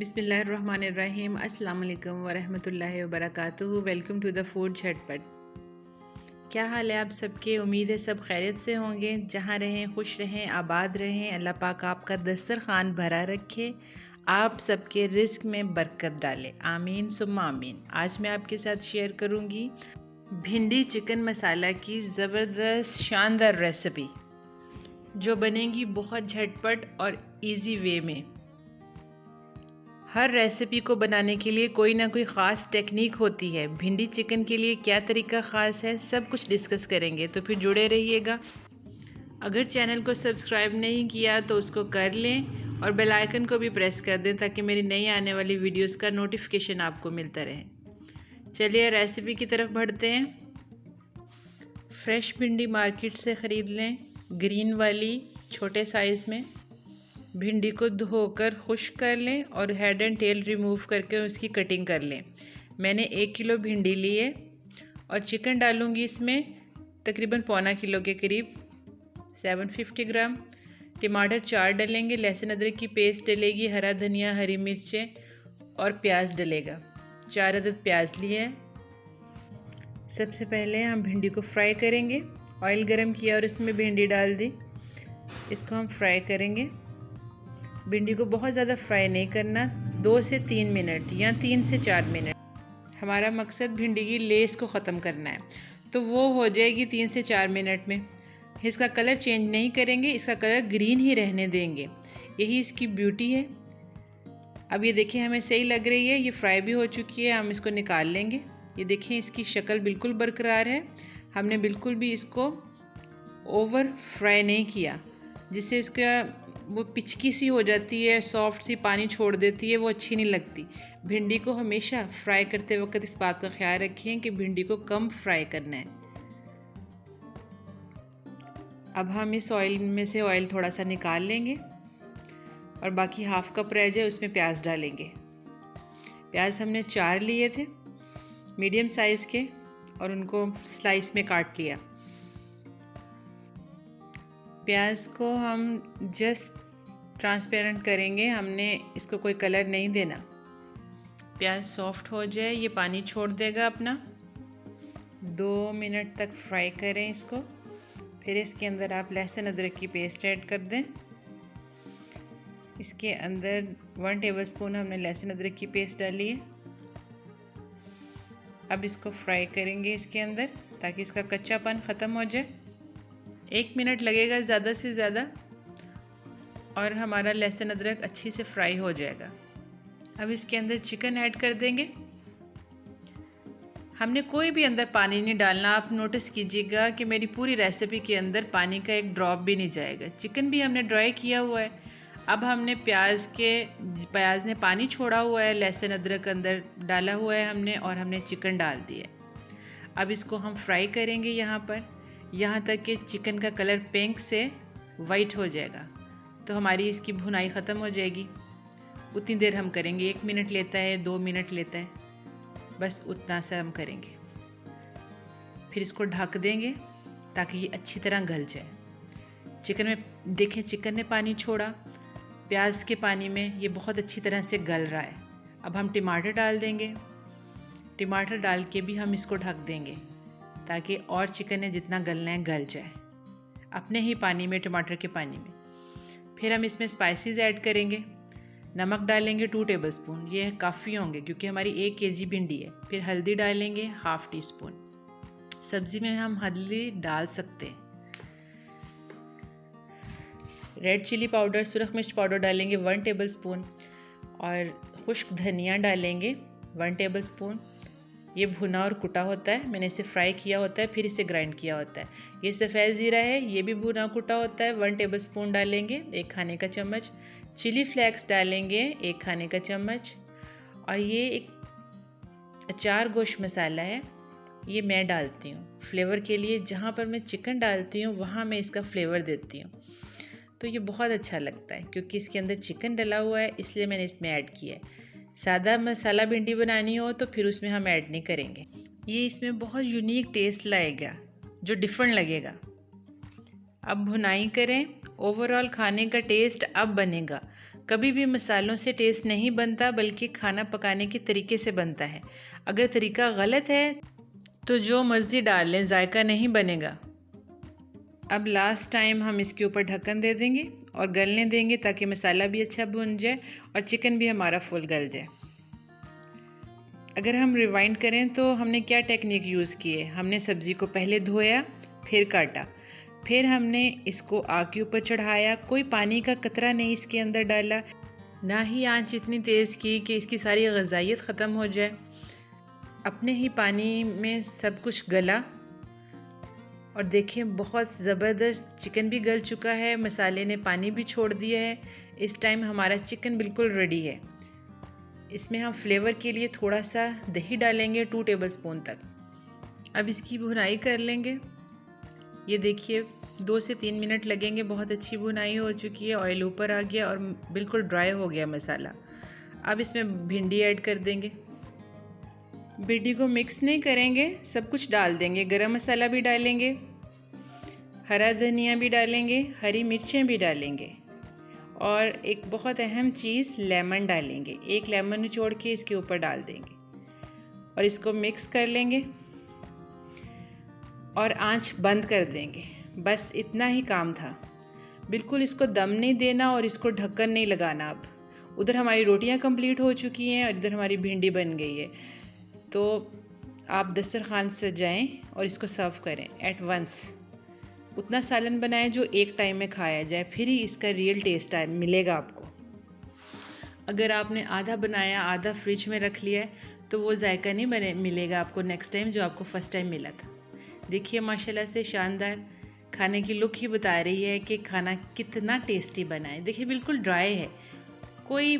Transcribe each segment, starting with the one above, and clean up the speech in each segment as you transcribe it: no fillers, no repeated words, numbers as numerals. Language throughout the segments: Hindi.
बिस्मिल्लाहिर्रहमानिर्रहीम। अस्सलाम वालेकुम वरहमतुल्लाहि वबरकातुहू। वेलकम टू द फूड झटपट। क्या हाल है आप सबके? उम्मीद है सब खैरियत से होंगे। जहाँ रहें खुश रहें, आबाद रहें। अल्लाह पाक आपका दस्तरखान भरा रखे, आप सबके रिस्क में बरकत डाले। आमीन सुम्मा आमीन। आज मैं आपके साथ शेयर करूँगी भिंडी चिकन मसाला की ज़बरदस्त शानदार रेसिपी, जो बनेगी बहुत झटपट और इजी वे में। हर रेसिपी को बनाने के लिए कोई ना कोई ख़ास टेक्निक होती है। भिंडी चिकन के लिए क्या तरीका ख़ास है, सब कुछ डिस्कस करेंगे, तो फिर जुड़े रहिएगा। अगर चैनल को सब्सक्राइब नहीं किया तो उसको कर लें और बेल आइकन को भी प्रेस कर दें ताकि मेरी नई आने वाली वीडियोस का नोटिफिकेशन आपको मिलता रहे। चलिए रेसिपी की तरफ बढ़ते हैं। फ्रेश भिंडी मार्केट से ख़रीद लें, ग्रीन वाली छोटे साइज़ में। भिंडी को धोकर खुश्क कर लें और हेड एंड टेल रिमूव करके उसकी कटिंग कर लें। मैंने 1 किलो भिंडी ली है और चिकन डालूँगी इसमें तकरीबन पौना किलो के करीब, 750 ग्राम। टमाटर 4 डलेंगे, लहसुन अदरक की पेस्ट डलेगी, हरा धनिया, हरी मिर्चें और प्याज डलेगा। 4 अदद प्याज लिए हैं। सबसे पहले हम भिंडी को फ्राई करेंगे। ऑयल गरम किया और इसमें भिंडी डाल दी। इसको हम फ्राई करेंगे। भिंडी को बहुत ज़्यादा फ्राई नहीं करना, 2 से 3 मिनट या 3 से 4 मिनट। हमारा मकसद भिंडी की लेस को ख़त्म करना है, तो वो हो जाएगी 3 से 4 मिनट में। इसका कलर चेंज नहीं करेंगे, इसका कलर ग्रीन ही रहने देंगे, यही इसकी ब्यूटी है। अब ये देखिए हमें सही लग रही है, ये फ्राई भी हो चुकी है। हम इसको निकाल लेंगे। ये देखिए इसकी शक्ल बिल्कुल बरकरार है। हमने बिल्कुल भी इसको ओवर फ्राई नहीं किया, जिससे इसका वो पिचकी सी हो जाती है, सॉफ्ट सी पानी छोड़ देती है, वो अच्छी नहीं लगती। भिंडी को हमेशा फ्राई करते वक्त इस बात का ख्याल रखें कि भिंडी को कम फ्राई करना है। अब हम इस ऑयल में से ऑयल थोड़ा सा निकाल लेंगे और बाकी हाफ कप रह जाए उसमें प्याज डालेंगे। प्याज हमने 4 लिए थे मीडियम साइज़ के और उनको स्लाइस में काट लिया। प्याज को हम जस्ट ट्रांसपेरेंट करेंगे, हमने इसको कोई कलर नहीं देना। प्याज सॉफ्ट हो जाए, ये पानी छोड़ देगा अपना। 2 मिनट तक फ्राई करें इसको। फिर इसके अंदर आप लहसुन अदरक की पेस्ट ऐड कर दें। इसके अंदर 1 टेबलस्पून हमने लहसुन अदरक की पेस्ट डाली है। अब इसको फ्राई करेंगे इसके अंदर, ताकि इसका कच्चापन ख़त्म हो जाए। 1 मिनट लगेगा ज़्यादा से ज़्यादा और हमारा लहसुन अदरक अच्छी से फ्राई हो जाएगा। अब इसके अंदर चिकन ऐड कर देंगे। हमने कोई भी अंदर पानी नहीं डालना। आप नोटिस कीजिएगा कि मेरी पूरी रेसिपी के अंदर पानी का एक ड्रॉप भी नहीं जाएगा। चिकन भी हमने ड्राई किया हुआ है। अब हमने प्याज ने पानी छोड़ा हुआ है, लहसुन अदरक अंदर डाला हुआ है हमने, और हमने चिकन डाल दिया। अब इसको हम फ्राई करेंगे यहाँ तक कि चिकन का कलर पिंक से वाइट हो जाएगा, तो हमारी इसकी भुनाई ख़त्म हो जाएगी। उतनी देर हम करेंगे, 1 मिनट लेता है, 2 मिनट लेता है, बस उतना सा हम करेंगे। फिर इसको ढक देंगे ताकि ये अच्छी तरह गल जाए। चिकन में देखें, चिकन ने पानी छोड़ा, प्याज के पानी में ये बहुत अच्छी तरह से गल रहा है। अब हम टमाटर डाल देंगे। टमाटर डाल के भी हम इसको ढक देंगे ताकि और चिकन ने जितना गलना है गल जाए अपने ही पानी में, टमाटर के पानी में। फिर हम इसमें स्पाइसेस ऐड करेंगे। नमक डालेंगे 2 टेबलस्पून, ये काफ़ी होंगे क्योंकि हमारी 1 केजी भिंडी है। फिर हल्दी डालेंगे 1/2 टीस्पून। सब्ज़ी में हम हल्दी डाल सकते हैं। रेड चिली पाउडर, सुरख मिर्च पाउडर डालेंगे 1 टेबलस्पून और खुश्क धनिया डालेंगे 1 टेबलस्पून। ये भुना और कुटा होता है, मैंने इसे फ्राई किया होता है, फिर इसे ग्राइंड किया होता है। ये सफ़ेद ज़ीरा है, ये भी भुना कुटा होता है, 1 टेबलस्पून डालेंगे, 1 खाने का चम्मच। चिली फ्लेक्स डालेंगे 1 खाने का चम्मच। और ये एक अचार गोश्त मसाला है, ये मैं डालती हूँ फ्लेवर के लिए। जहाँ पर मैं चिकन डालती हूँ वहाँ मैं इसका फ्लेवर देती हूँ, तो ये बहुत अच्छा लगता है। क्योंकि इसके अंदर चिकन डला हुआ है इसलिए मैंने इसमें ऐड किया है। सादा मसाला भिंडी बनानी हो तो फिर उसमें हम ऐड नहीं करेंगे। ये इसमें बहुत यूनिक टेस्ट लाएगा, जो डिफरेंट लगेगा। अब भुनाई करें, ओवरऑल खाने का टेस्ट अब बनेगा। कभी भी मसालों से टेस्ट नहीं बनता, बल्कि खाना पकाने के तरीके से बनता है। अगर तरीका गलत है तो जो मर्ज़ी डाल लें, जायका नहीं बनेगा। अब लास्ट टाइम हम इसके ऊपर ढक्कन दे देंगे और गलने देंगे, ताकि मसाला भी अच्छा भुन जाए और चिकन भी हमारा फुल गल जाए। अगर हम रिवाइंड करें तो हमने क्या टेक्निक यूज़ की है। हमने सब्ज़ी को पहले धोया, फिर काटा, फिर हमने इसको आग के ऊपर चढ़ाया। कोई पानी का कतरा नहीं इसके अंदर डाला, ना ही आंच इतनी तेज़ की कि इसकी सारी ग़ज़ाइयत ख़त्म हो जाए। अपने ही पानी में सब कुछ गला और देखें बहुत ज़बरदस्त चिकन भी गल चुका है, मसाले ने पानी भी छोड़ दिया है। इस टाइम हमारा चिकन बिल्कुल रेडी है। इसमें हम फ्लेवर के लिए थोड़ा सा दही डालेंगे, 2 टेबलस्पून तक। अब इसकी भुनाई कर लेंगे। ये देखिए 2 से 3 मिनट लगेंगे, बहुत अच्छी भुनाई हो चुकी है। ऑयल ऊपर आ गया और बिल्कुल ड्राई हो गया मसाला। अब इसमें भिंडी ऐड कर देंगे। भिंडी को मिक्स नहीं करेंगे, सब कुछ डाल देंगे। गरम मसाला भी डालेंगे, हरा धनिया भी डालेंगे, हरी मिर्चें भी डालेंगे और एक बहुत अहम चीज़, लेमन डालेंगे। 1 लेमन निचोड़ के इसके ऊपर डाल देंगे और इसको मिक्स कर लेंगे और आंच बंद कर देंगे। बस इतना ही काम था। बिल्कुल इसको दम नहीं देना और इसको ढक्कन नहीं लगाना। अब उधर हमारी रोटियां कंप्लीट हो चुकी हैं और इधर हमारी भिंडी बन गई है। तो आप दस्तरखान सजाएं और इसको सर्व करें एट वंस। उतना सालन बनाएं जो एक टाइम में खाया जाए, फिर ही इसका रियल टेस्ट मिलेगा आपको। अगर आपने आधा बनाया, आधा फ्रिज में रख लिया है, तो वो जायका नहीं मिलेगा आपको नेक्स्ट टाइम जो आपको फ़र्स्ट टाइम मिला था। देखिए माशाल्लाह से शानदार खाने की लुक ही बता रही है कि खाना कितना टेस्टी बना है। देखिए बिल्कुल ड्राई है, कोई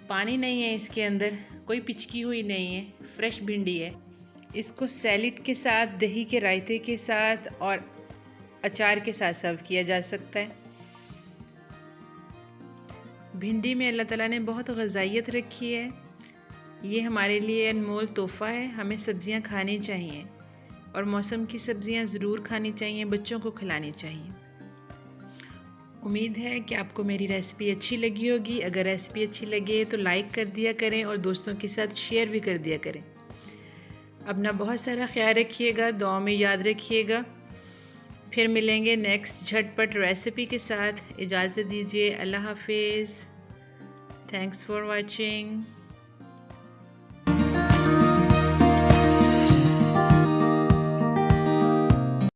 पानी नहीं है इसके अंदर, कोई पिचकी हुई नहीं है, फ्रेश भिंडी है। इसको सैलेड के साथ, दही के रायते के साथ और अचार के साथ सर्व किया जा सकता है। भिंडी में अल्लाह ताला ने बहुत ग़ज़ाइयत रखी है। ये हमारे लिए अनमोल तोहफ़ा है। हमें सब्ज़ियां खानी चाहिए और मौसम की सब्ज़ियां ज़रूर खानी चाहिए, बच्चों को खिलानी चाहिए। उम्मीद है कि आपको मेरी रेसिपी अच्छी लगी होगी। अगर रेसिपी अच्छी लगे तो लाइक कर दिया करें और दोस्तों के साथ शेयर भी कर दिया करें। अपना बहुत सारा ख्याल रखिएगा, दुआ में याद रखिएगा। फिर मिलेंगे नेक्स्ट झटपट रेसिपी के साथ। इजाज़त दीजिए, अल्लाह हाफिज़। Thanks for watching.